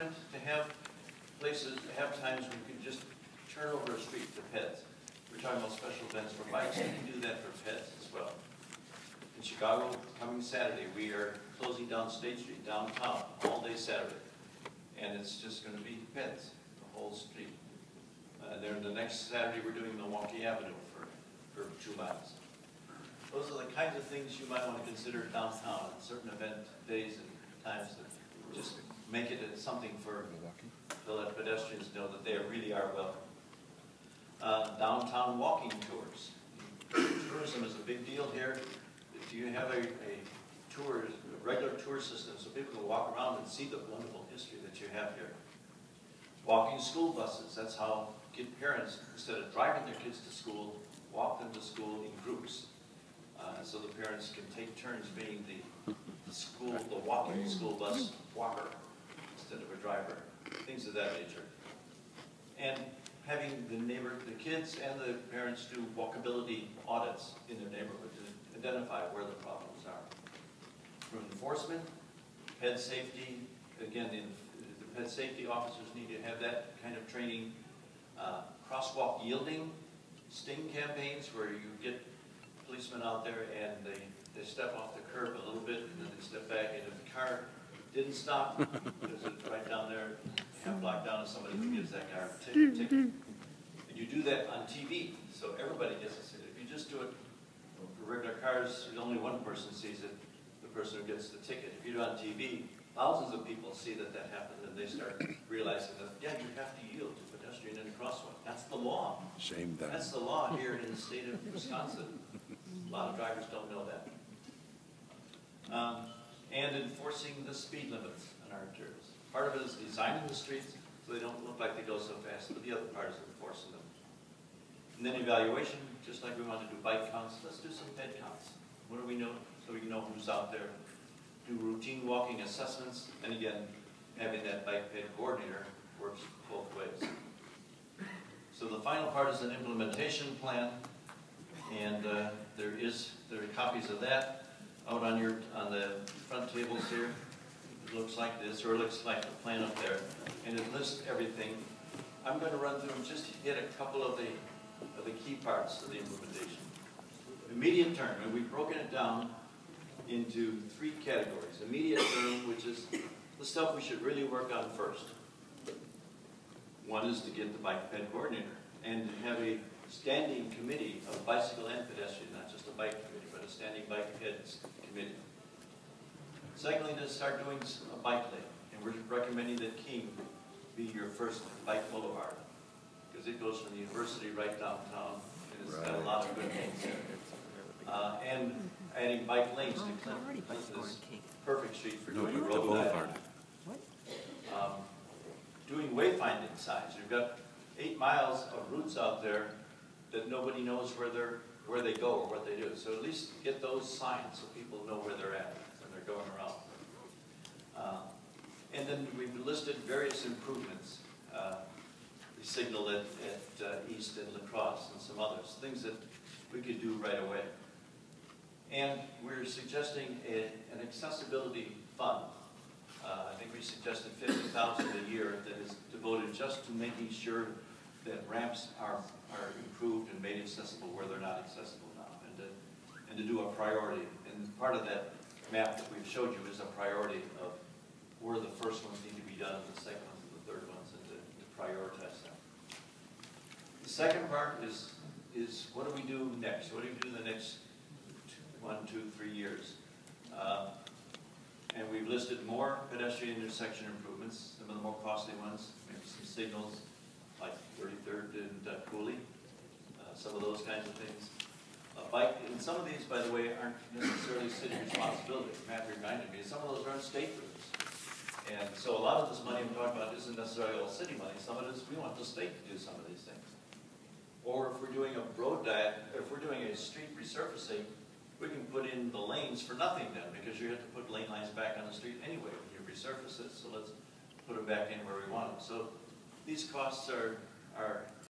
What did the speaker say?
To have places, to have times when you can just turn over a street for pets. We're talking about special events for bikes, you can do that for pets as well. In Chicago, coming Saturday, we are closing down State Street downtown all day Saturday. And it's just going to be pets, the whole street. Then the next Saturday, we're doing Milwaukee Avenue for 2 miles. Those are the kinds of things you might want to consider downtown on certain event days and times that just make it something to let pedestrians know that they really are welcome. Downtown walking tours. Tourism is a big deal here. Do you have a tour, a regular tour system so people can walk around and see the wonderful history that you have here? Walking school buses. That's how parents, instead of driving their kids to school, walk them to school in groups. So the parents can take turns being the walking school bus walker instead of a driver, things of that nature. And having the kids and the parents do walkability audits in their neighborhood to identify where the problems are. For enforcement, pet safety, again, the pet safety officers need to have that kind of training. Crosswalk yielding, sting campaigns where you get policemen out there and they step off the curb a little bit and then they step back, and if the car didn't stop, because it's right down there, half block down, and somebody gives that car a ticket. And you do that on TV, so everybody gets to see it. If you just do it for regular cars, only one person sees it, the person who gets the ticket. If you do it on TV, thousands of people see that happened, and they start realizing that, yeah, you have to yield to pedestrian in a crosswalk. That's the law. Shame that. That's the law here in the state of Wisconsin. A lot of drivers don't know that. And enforcing the speed limits on our arterials. Part of it is designing the streets so they don't look like they go so fast, but the other part is enforcing them. And then evaluation, just like we want to do bike counts, let's do some ped counts. What do we know? So we can know who's out there. Do routine walking assessments, and again, having that bike ped coordinator works both ways. So the final part is an implementation plan, and there are copies of that out on the front tables here. It looks like this, or it looks like the plan up there, and it lists everything. I'm going to run through and just hit a couple of the key parts of the implementation. Immediate term, and we've broken it down into 3 categories. Immediate term, which is the stuff we should really work on first. One is to get the bike ped coordinator and have a standing committee of bicycle and pedestrian, not just a bike committee, but a standing bike peds committee. Secondly, to start doing a bike lane, and we're recommending that King be your first bike boulevard, because it goes from the university right downtown, and it's got a lot of good things there. And adding bike lanes to Clinton. Clinton is perfect street for doing a road boulevard. Doing wayfinding signs. You've got 8 miles of routes out there that nobody knows where they go or what they do. So at least get those signs so people know where they're at when they're going around. And then we've listed various improvements. We signaled at East and La Crosse and some others, things that we could do right away. And we're suggesting an accessibility fund. I think we suggested $50,000 a year that is devoted just to making sure that ramps are improved and made accessible where they're not accessible now, and to do a priority. And part of that map that we've showed you is a priority of where the first ones need to be done, the second ones, and the third ones, and to prioritize them. The second part is what do we do next? What do we do in the next 1, 2, 3 years? And we've listed more pedestrian intersection improvements, some of the more costly ones, maybe some signals like 33rd and Cooley, some of those kinds of things. And some of these, by the way, aren't necessarily city responsibility. Matt reminded me, some of those aren't state routes. And so a lot of this money I'm talking about isn't necessarily all city money. Some of it is we want the state to do some of these things. Or if we're doing a if we're doing a street resurfacing, we can put in the lanes for nothing then, because you have to put lane lines back on the street anyway when you resurface it, so let's put them back in where we want them. So these costs are